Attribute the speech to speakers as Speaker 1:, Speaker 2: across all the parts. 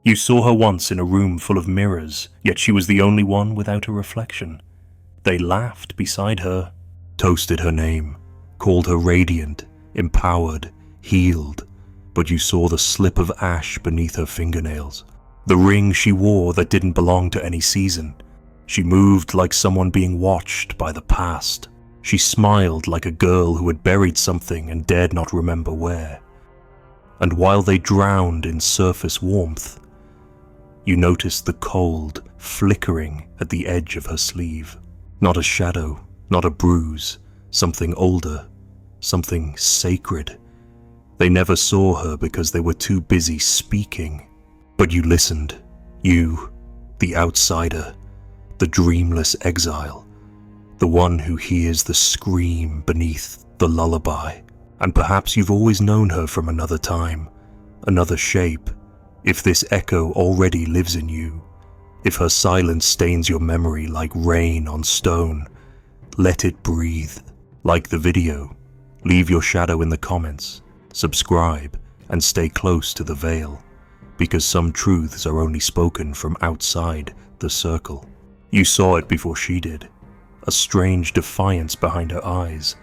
Speaker 1: You saw her once in a room full of mirrors, yet she was the only one without a reflection. They laughed beside her, toasted her name, called her radiant, empowered, healed, but you saw the slip of ash beneath her fingernails, the ring she wore that didn't belong to any season. She moved like someone being watched by the past. She smiled like a girl who had buried something and dared not remember where. And while they drowned in surface warmth, you noticed the cold flickering at the edge of her sleeve. Not a shadow, not a bruise, something older, something sacred. They never saw her because they were too busy speaking. But you listened, you, the outsider, the dreamless exile, the one who hears the scream beneath the lullaby. And perhaps you've always known her from another time, another shape. If this echo already lives in you, if her silence stains your memory like rain on stone, let it breathe. Like the video, leave your shadow in the comments, subscribe, and stay close to the veil, because some truths are only spoken from outside the circle. You saw it before she did, a strange defiance behind her eyes,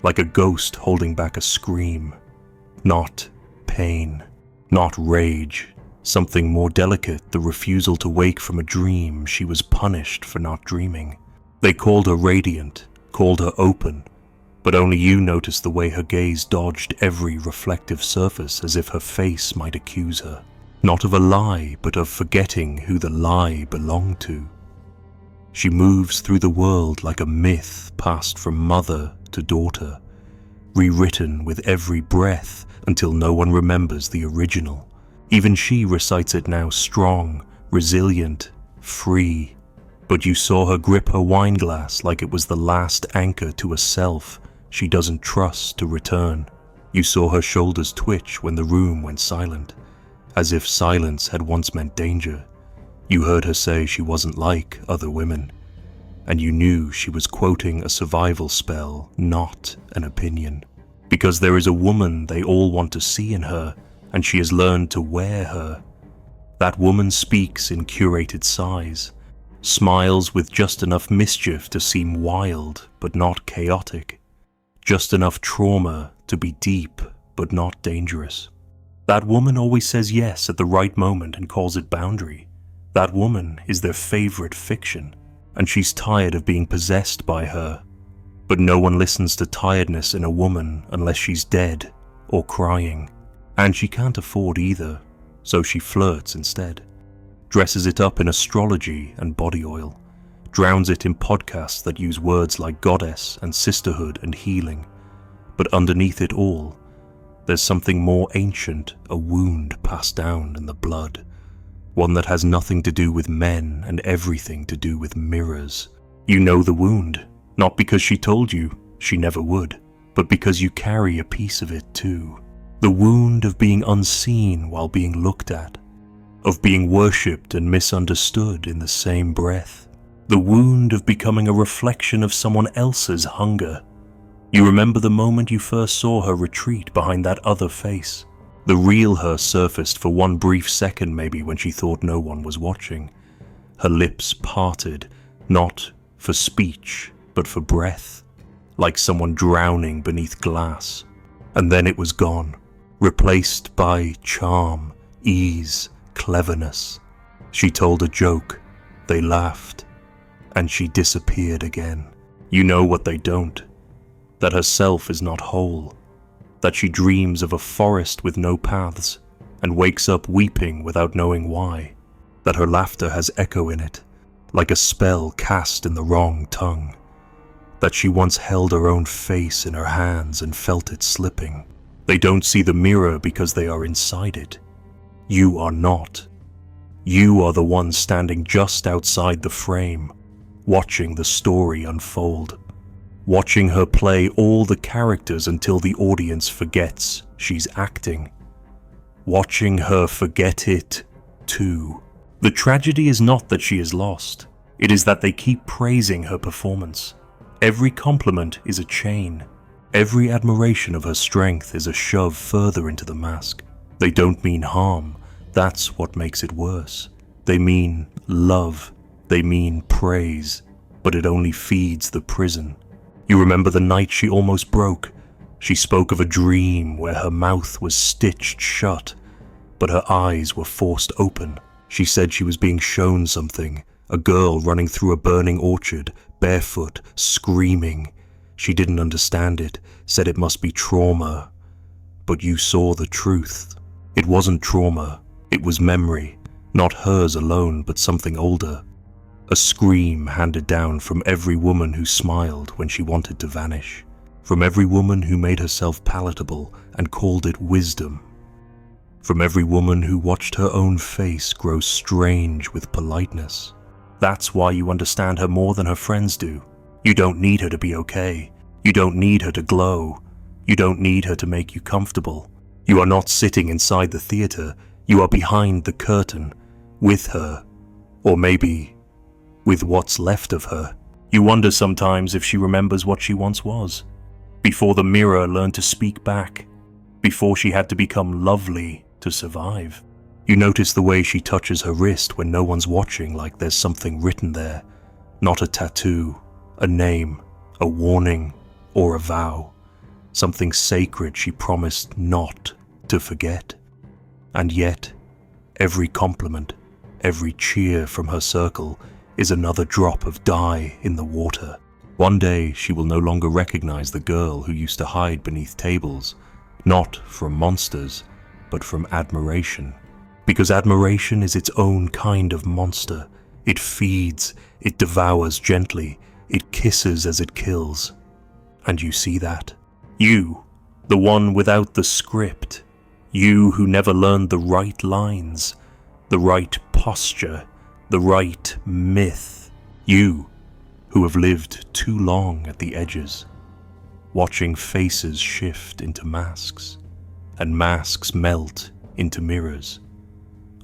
Speaker 1: like a ghost holding back a scream. Not pain, not rage, something more delicate, the refusal to wake from a dream she was punished for not dreaming. They called her radiant, called her open, but only you noticed the way her gaze dodged every reflective surface as if her face might accuse her, not of a lie, but of forgetting who the lie belonged to. She moves through the world like a myth passed from mother to daughter, rewritten with every breath until no one remembers the original. Even she recites it now, strong, resilient, free. But you saw her grip her wine glass like it was the last anchor to a self she doesn't trust to return. You saw her shoulders twitch when the room went silent, as if silence had once meant danger. You heard her say she wasn't like other women, and you knew she was quoting a survival spell, not an opinion. Because there is a woman they all want to see in her, and she has learned to wear her. That woman speaks in curated sighs, smiles with just enough mischief to seem wild but not chaotic, just enough trauma to be deep but not dangerous. That woman always says yes at the right moment and calls it boundary. That woman is their favorite fiction, and she's tired of being possessed by her. But no one listens to tiredness in a woman unless she's dead or crying. And she can't afford either, so she flirts instead. Dresses it up in astrology and body oil, drowns it in podcasts that use words like goddess and sisterhood and healing. But underneath it all, there's something more ancient, a wound passed down in the blood. One that has nothing to do with men and everything to do with mirrors. You know the wound, not because she told you, she never would, but because you carry a piece of it too. The wound of being unseen while being looked at, of being worshipped and misunderstood in the same breath. The wound of becoming a reflection of someone else's hunger. You remember the moment you first saw her retreat behind that other face. The real her surfaced for one brief second maybe when she thought no one was watching. Her lips parted, not for speech, but for breath, like someone drowning beneath glass. And then it was gone, replaced by charm, ease, cleverness. She told a joke, they laughed, and she disappeared again. You know what they don't, that her self is not whole, that she dreams of a forest with no paths, and wakes up weeping without knowing why, that her laughter has echo in it, like a spell cast in the wrong tongue, that she once held her own face in her hands and felt it slipping. They don't see the mirror because they are inside it. You are not. You are the one standing just outside the frame, watching the story unfold, watching her play all the characters until the audience forgets she's acting, watching her forget it too. The tragedy is not that she is lost, it is that they keep praising her performance. Every compliment is a chain. Every admiration of her strength is a shove further into the mask. They don't mean harm, That's what makes it worse. They mean love, they mean praise, but it only feeds the prison. You remember the night she almost broke? She spoke of a dream where her mouth was stitched shut, but her eyes were forced open. She said she was being shown something, a girl running through a burning orchard, barefoot, screaming. She didn't understand it, said it must be trauma. But you saw the truth. It wasn't trauma, it was memory, not hers alone, but something older. A scream handed down from every woman who smiled when she wanted to vanish, from every woman who made herself palatable and called it wisdom, from every woman who watched her own face grow strange with politeness. That's why you understand her more than her friends do. You don't need her to be okay. You don't need her to glow. You don't need her to make you comfortable. You are not sitting inside the theater. You are behind the curtain, with her, or maybe with what's left of her. You wonder sometimes if she remembers what she once was, before the mirror learned to speak back, before she had to become lovely to survive. You notice the way she touches her wrist when no one's watching, like there's something written there, not a tattoo, a name, a warning, or a vow, something sacred she promised not to forget. And yet, every compliment, every cheer from her circle is another drop of dye in the water. One day she will no longer recognize the girl who used to hide beneath tables, not from monsters, but from admiration. Because admiration is its own kind of monster. It feeds, it devours gently, it kisses as it kills. And you see that. You, the one without the script, you who never learned the right lines, the right posture, the right myth. You who have lived too long at the edges, watching faces shift into masks, and masks melt into mirrors,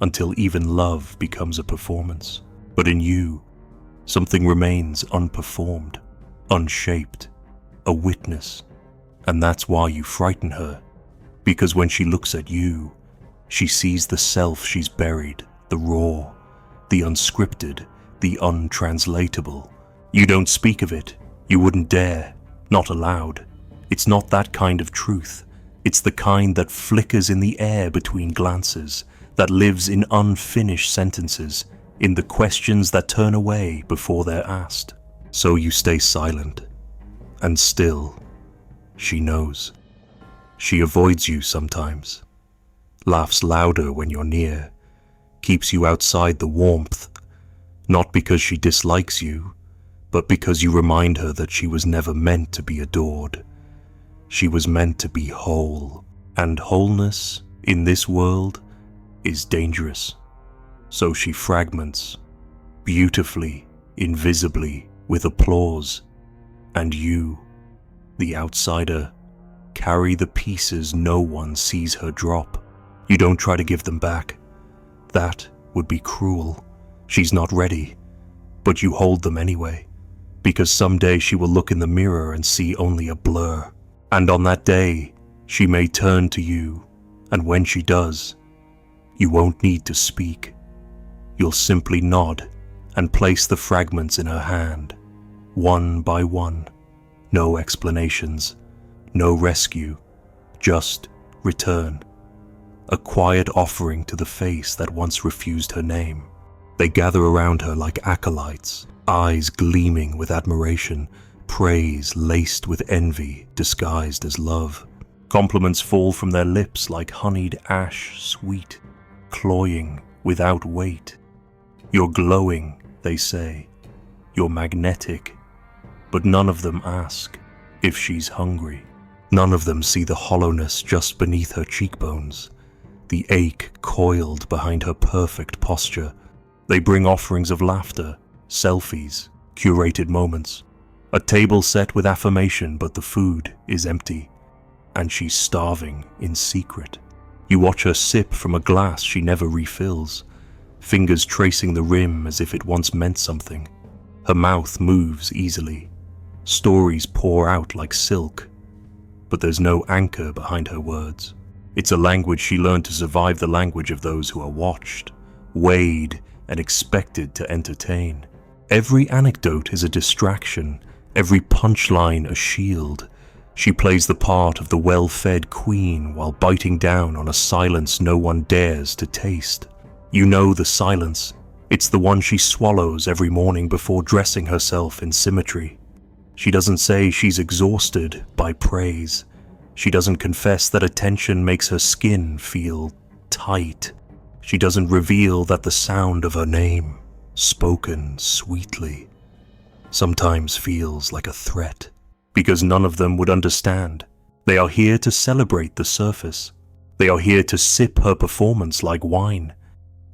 Speaker 1: until even love becomes a performance. But in you, something remains unperformed, unshaped, a witness. And that's why you frighten her, because when she looks at you, she sees the self she's buried, the raw, the unscripted, the untranslatable. You don't speak of it, you wouldn't dare, not allowed. It's not that kind of truth. It's the kind that flickers in the air between glances, that lives in unfinished sentences, in the questions that turn away before they're asked. So you stay silent, and still, she knows. She avoids you sometimes, laughs louder when you're near, keeps you outside the warmth, not because she dislikes you, but because you remind her that she was never meant to be adored. She was meant to be whole, and wholeness in this world is dangerous. So she fragments, beautifully, invisibly, with applause, and you, the outsider, carry the pieces no one sees her drop. You don't try to give them back. That would be cruel. She's not ready, but you hold them anyway, because someday she will look in the mirror and see only a blur. And on that day, she may turn to you, and when she does, you won't need to speak. You'll simply nod and place the fragments in her hand, one by one. No explanations, no rescue, just return. A quiet offering to the face that once refused her name. They gather around her like acolytes, eyes gleaming with admiration, praise laced with envy disguised as love. Compliments fall from their lips like honeyed ash, sweet, cloying without weight. You're glowing, they say. You're magnetic. But none of them ask if she's hungry. None of them see the hollowness just beneath her cheekbones, the ache coiled behind her perfect posture. They bring offerings of laughter, selfies, curated moments, a table set with affirmation, but the food is empty, and she's starving in secret. You watch her sip from a glass she never refills, fingers tracing the rim as if it once meant something. Her mouth moves easily. Stories pour out like silk, but there's no anchor behind her words. It's a language she learned to survive the language of those who are watched, weighed, and expected to entertain. Every anecdote is a distraction, every punchline a shield. She plays the part of the well-fed queen while biting down on a silence no one dares to taste. You know the silence. It's the one she swallows every morning before dressing herself in symmetry. She doesn't say she's exhausted by praise. She doesn't confess that attention makes her skin feel tight. She doesn't reveal that the sound of her name, spoken sweetly, sometimes feels like a threat, because none of them would understand. They are here to celebrate the surface. They are here to sip her performance like wine.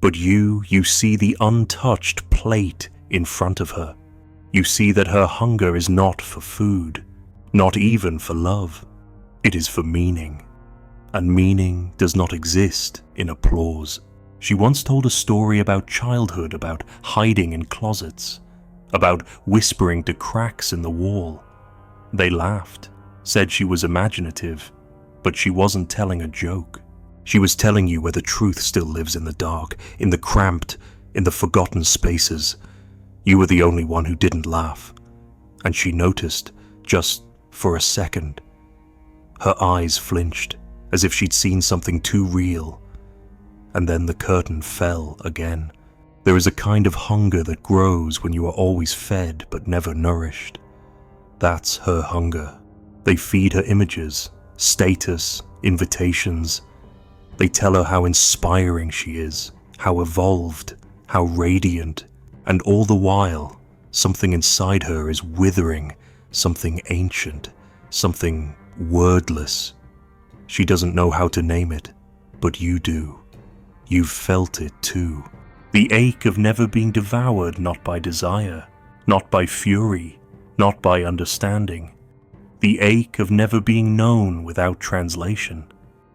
Speaker 1: But you see the untouched plate in front of her. You see that her hunger is not for food, not even for love. It is for meaning. And meaning does not exist in applause. She once told a story about childhood, about hiding in closets, about whispering to cracks in the wall. They laughed, said she was imaginative, but she wasn't telling a joke. She was telling you where the truth still lives in the dark, in the cramped, in the forgotten spaces. You were the only one who didn't laugh. And she noticed, just for a second. Her eyes flinched, as if she'd seen something too real. And then the curtain fell again. There is a kind of hunger that grows when you are always fed but never nourished. That's her hunger. They feed her images, status, invitations. They tell her how inspiring she is, how evolved, how radiant, and all the while, something inside her is withering, something ancient, something wordless. She doesn't know how to name it, but you do. You've felt it too. The ache of never being devoured not by desire, not by fury, not by understanding. The ache of never being known without translation.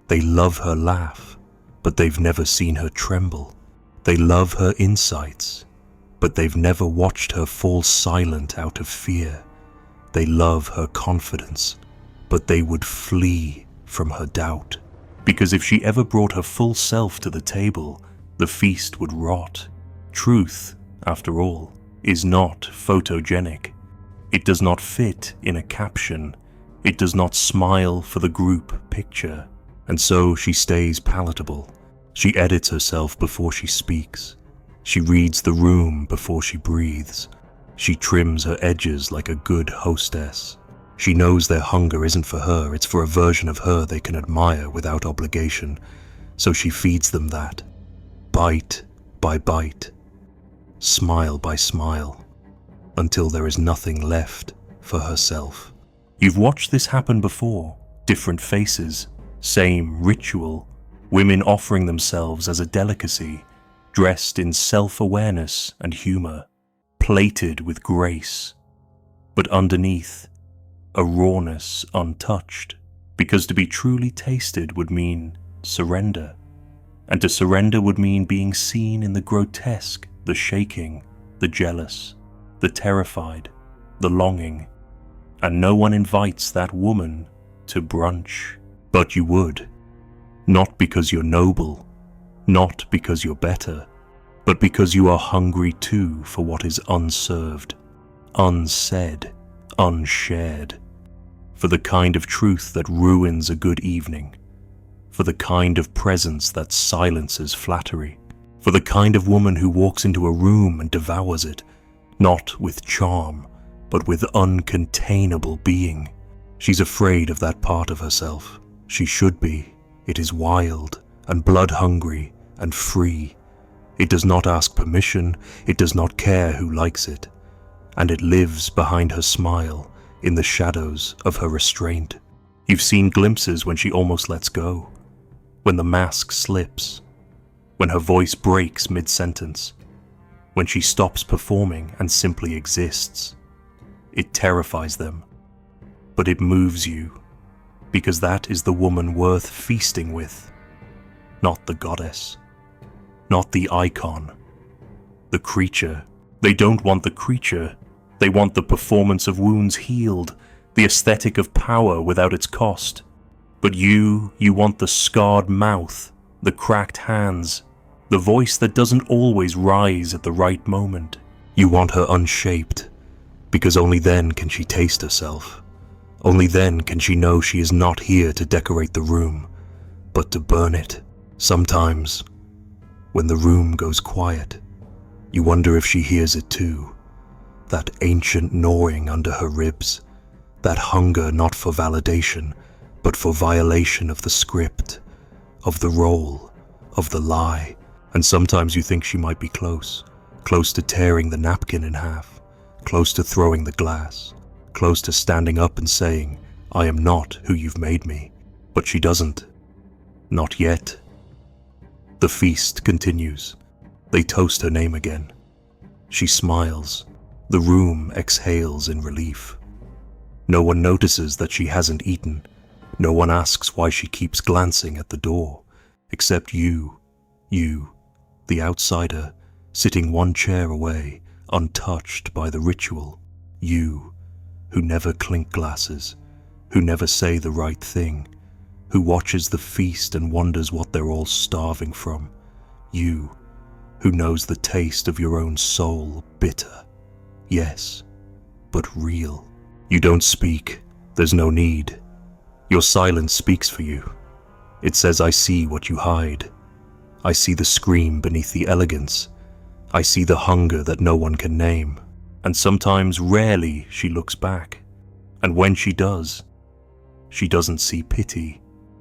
Speaker 1: They love her laugh, but they've never seen her tremble. They love her insights, but they've never watched her fall silent out of fear. They love her confidence, but they would flee from her doubt. Because if she ever brought her full self to the table, the feast would rot. Truth, after all, is not photogenic. It does not fit in a caption. It does not smile for the group picture. And so she stays palatable. She edits herself before she speaks. She reads the room before she breathes. She trims her edges like a good hostess. She knows their hunger isn't for her, it's for a version of her they can admire without obligation. So she feeds them that, bite by bite, smile by smile, until there is nothing left for herself. You've watched this happen before, different faces, same ritual, women offering themselves as a delicacy, dressed in self-awareness and humor, plated with grace, but underneath, a rawness untouched, because to be truly tasted would mean surrender, and to surrender would mean being seen in the grotesque, the shaking, the jealous, the terrified, the longing, and no one invites that woman to brunch. But you would, not because you're noble, not because you're better, but because you are hungry too for what is unserved, unsaid, unshared, for the kind of truth that ruins a good evening, for the kind of presence that silences flattery, for the kind of woman who walks into a room and devours it, not with charm, but with uncontainable being. She's afraid of that part of herself. She should be. It is wild and blood-hungry and free. It does not ask permission. It does not care who likes it. And it lives behind her smile, in the shadows of her restraint. You've seen glimpses when she almost lets go, when the mask slips, when her voice breaks mid-sentence, when she stops performing and simply exists. It terrifies them, but it moves you, because that is the woman worth feasting with, not the goddess, not the icon, the creature. They don't want the creature, they want the performance of wounds healed, the aesthetic of power without its cost. But you want the scarred mouth, the cracked hands, the voice that doesn't always rise at the right moment. You want her unshaped, because only then can she taste herself. Only then can she know she is not here to decorate the room, but to burn it. Sometimes, when the room goes quiet, you wonder if she hears it too. That ancient gnawing under her ribs, that hunger not for validation, but for violation of the script, of the role, of the lie. And sometimes you think she might be close to tearing the napkin in half, close to throwing the glass, close to standing up and saying, "I am not who you've made me." But she doesn't. Not yet. The feast continues. They toast her name again. She smiles. The room exhales in relief. No one notices that she hasn't eaten. No one asks why she keeps glancing at the door, except you, the outsider, sitting one chair away, untouched by the ritual. You, who never clink glasses, who never say the right thing, who watches the feast and wonders what they're all starving from. You, who knows the taste of your own soul, bitter. Yes, but real. You don't speak. There's no need. Your silence speaks for you. It says, "I see what you hide. I see the scream beneath the elegance. I see the hunger that no one can name." And sometimes, rarely, she looks back. And when she does, she doesn't see pity.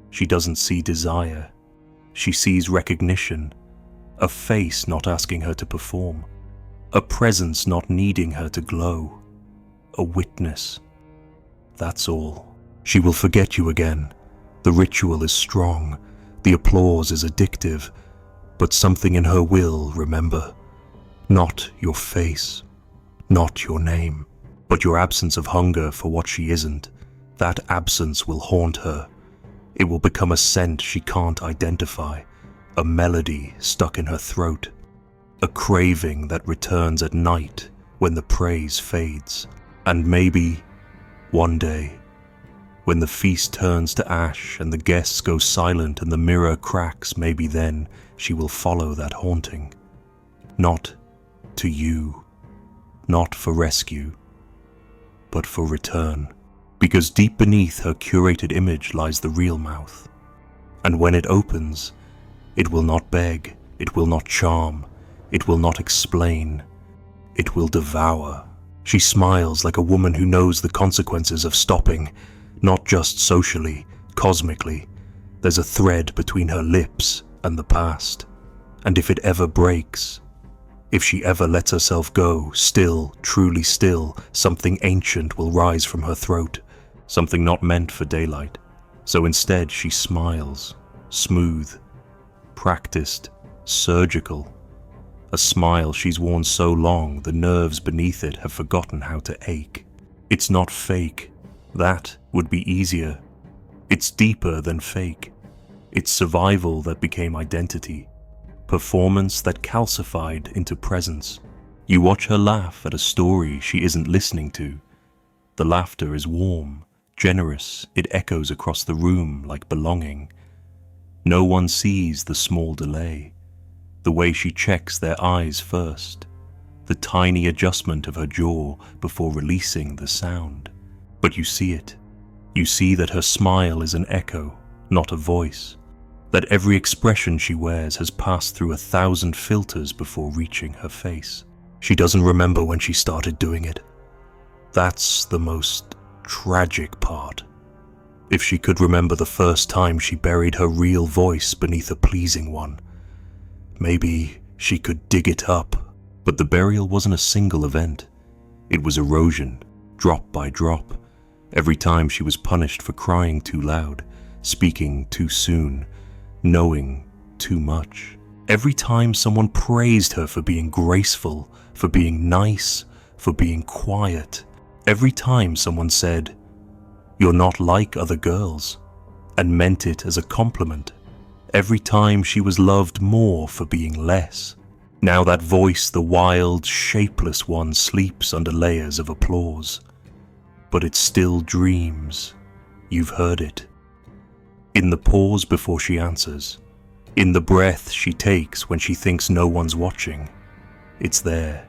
Speaker 1: She doesn't see desire. She sees recognition. A face not asking her to perform. A presence not needing her to glow. A witness. That's all. She will forget you again. The ritual is strong. The applause is addictive. But something in her will remember. Not your face. Not your name. But your absence of hunger for what she isn't. That absence will haunt her. It will become a scent she can't identify. A melody stuck in her throat. A craving that returns at night when the praise fades. And maybe, one day, when the feast turns to ash and the guests go silent and the mirror cracks, maybe then she will follow that haunting. Not to you, not for rescue, but for return. Because deep beneath her curated image lies the real mouth. And when it opens, it will not beg, it will not charm, it will not explain, it will devour. She smiles like a woman who knows the consequences of stopping, not just socially, cosmically. There's a thread between her lips and the past. And if it ever breaks, if she ever lets herself go, still, truly still, something ancient will rise from her throat, something not meant for daylight. So instead she smiles, smooth, practiced, surgical. A smile she's worn so long, the nerves beneath it have forgotten how to ache. It's not fake. That would be easier. It's deeper than fake. It's survival that became identity. Performance that calcified into presence. You watch her laugh at a story she isn't listening to. The laughter is warm, generous. It echoes across the room like belonging. No one sees the small delay. The way she checks their eyes first, the tiny adjustment of her jaw before releasing the sound. But you see it. You see that her smile is an echo, not a voice. That every expression she wears has passed through 1,000 filters before reaching her face. She doesn't remember when she started doing it. That's the most tragic part. If she could remember the first time she buried her real voice beneath a pleasing one, maybe she could dig it up. But the burial wasn't a single event. It was erosion, drop by drop. Every time she was punished for crying too loud, speaking too soon, knowing too much. Every time someone praised her for being graceful, for being nice, for being quiet. Every time someone said, "You're not like other girls," and meant it as a compliment. Every time she was loved more for being less. Now that voice, the wild, shapeless one, sleeps under layers of applause. But it still dreams. You've heard it. in the pause before she answers, in the breath she takes when she thinks no one's watching. It's there,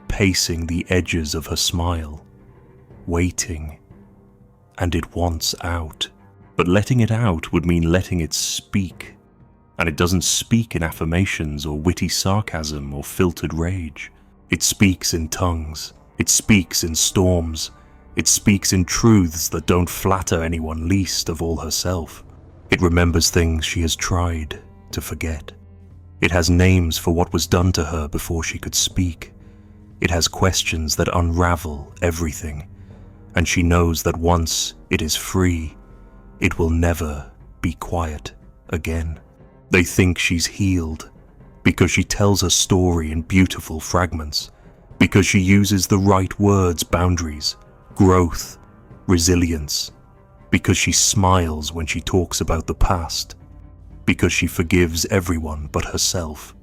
Speaker 1: pacing the edges of her smile, waiting, and it wants out. But letting it out would mean letting it speak, and it doesn't speak in affirmations or witty sarcasm or filtered rage. It speaks in tongues, it speaks in storms, it speaks in truths that don't flatter anyone, least of all herself. It remembers things she has tried to forget. It has names for what was done to her before she could speak. It has questions that unravel everything, and she knows that once it is free, it will never be quiet again. They think she's healed because she tells her story in beautiful fragments, because she uses the right words, boundaries, growth, resilience, because she smiles when she talks about the past, because she forgives everyone but herself.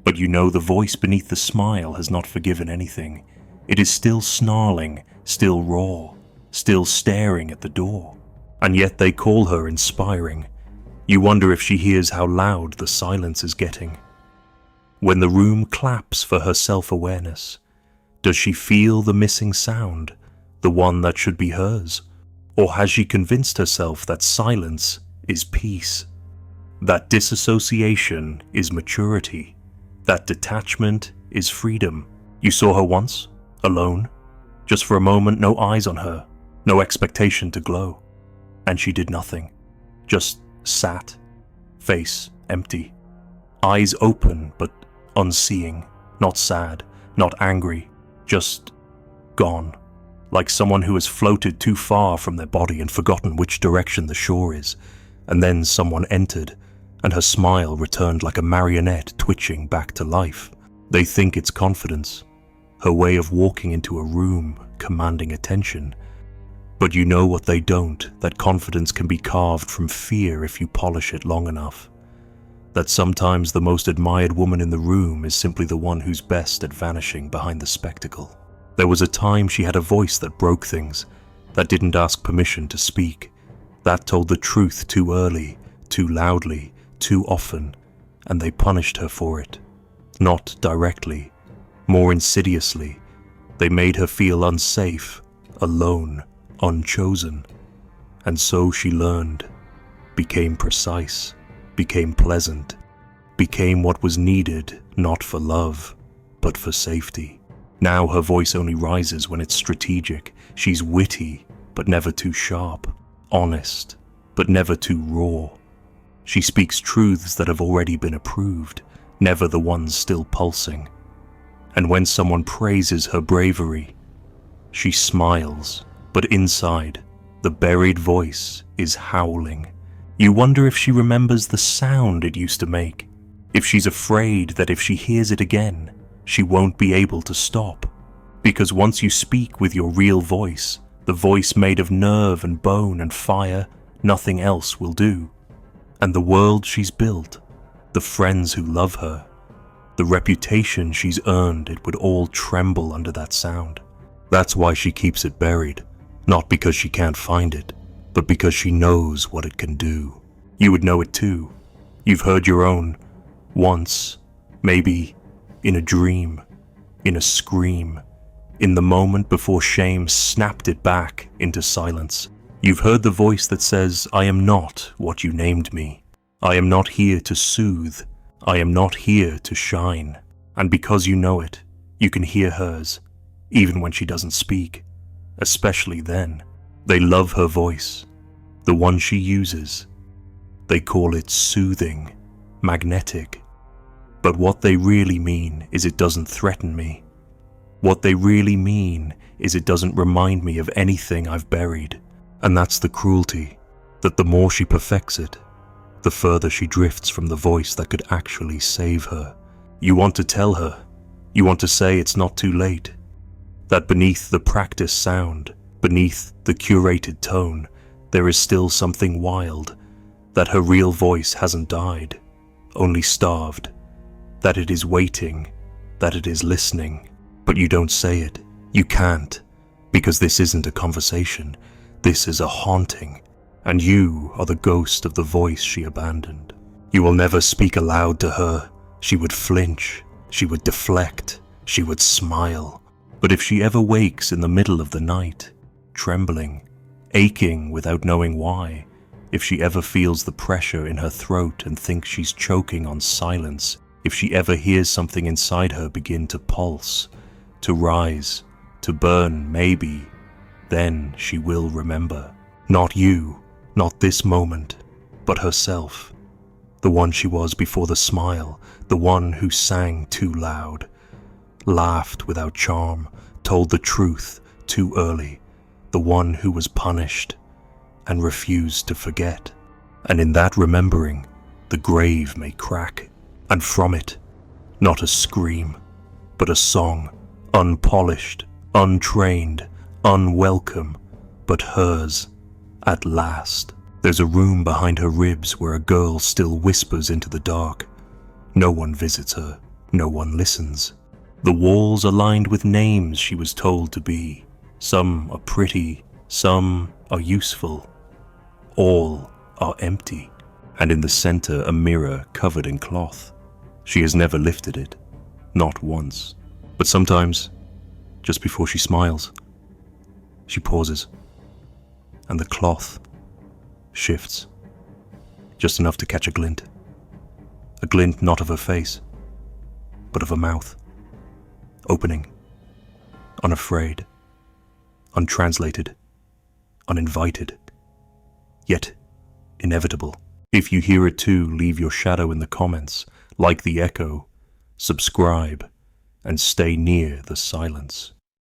Speaker 1: But you know the voice beneath the smile has not forgiven anything. It is still snarling, still raw, still staring at the door. And yet they call her inspiring. You wonder if she hears how loud the silence is getting. When the room claps for her self-awareness, does she feel the missing sound, the one that should be hers? Or has she convinced herself that silence is peace, that disassociation is maturity, that detachment is freedom? You saw her once, alone, just for a moment, no eyes on her, no expectation to glow. And she did nothing, just sat, face empty, eyes open but unseeing, not sad, not angry, just gone, like someone who has floated too far from their body and forgotten which direction the shore is. And then someone entered, and her smile returned like a marionette twitching back to life. They think it's confidence, her way of walking into a room, commanding attention. But you know what they don't, that confidence can be carved from fear if you polish it long enough. That sometimes the most admired woman in the room is simply the one who's best at vanishing behind the spectacle. There was a time she had a voice that broke things, that didn't ask permission to speak, that told the truth too early, too loudly, too often, and they punished her for it. Not directly, more insidiously. They made her feel unsafe, alone, unchosen. And so she learned, became precise, became pleasant, became what was needed, not for love, but for safety. Now her voice only rises when it's strategic. She's witty, but never too sharp, honest, but never too raw. She speaks truths that have already been approved, never the ones still pulsing. And when someone praises her bravery, she smiles, but inside, the buried voice is howling. You wonder if she remembers the sound it used to make, if she's afraid that if she hears it again, she won't be able to stop. Because once you speak with your real voice, the voice made of nerve and bone and fire, nothing else will do. And the world she's built, the friends who love her, the reputation she's earned, it would all tremble under that sound. That's why she keeps it buried, not because she can't find it, but because she knows what it can do. You would know it too. You've heard your own, once, maybe, in a dream, in a scream, in the moment before shame snapped it back into silence. You've heard the voice that says, I am not what you named me. I am not here to soothe. I am not here to shine. And because you know it, you can hear hers, even when she doesn't speak, especially then. They love her voice, the one she uses. They call it soothing, magnetic. But what they really mean is it doesn't threaten me. What they really mean is it doesn't remind me of anything I've buried. And that's the cruelty, that the more she perfects it, the further she drifts from the voice that could actually save her. You want to tell her, you want to say it's not too late, that beneath the practiced sound, beneath the curated tone, there is still something wild, that her real voice hasn't died, only starved, that it is waiting, that it is listening. But you don't say it, you can't, because this isn't a conversation, this is a haunting, and you are the ghost of the voice she abandoned. You will never speak aloud to her. She would flinch, she would deflect, she would smile. But if she ever wakes in the middle of the night, trembling, aching without knowing why, if she ever feels the pressure in her throat and thinks she's choking on silence, if she ever hears something inside her begin to pulse, to rise, to burn maybe, then she will remember. Not you, not this moment, but herself. The one she was before the smile, the one who sang too loud, laughed without charm, told the truth too early, the one who was punished and refused to forget. And in that remembering, the grave may crack, and from it, not a scream, but a song, unpolished, untrained, unwelcome, but hers, at last. There's a room behind her ribs where a girl still whispers into the dark. No one visits her, no one listens. The walls are lined with names she was told to be. Some are pretty, some are useful. All are empty, and in the center a mirror covered in cloth. She has never lifted it, not once. But sometimes, just before she smiles, she pauses, and the cloth shifts, just enough to catch a glint not of her face, but of her mouth, opening, unafraid, untranslated, uninvited, yet inevitable. If you hear it too, leave your shadow in the comments, like the echo, subscribe, and stay near the silence.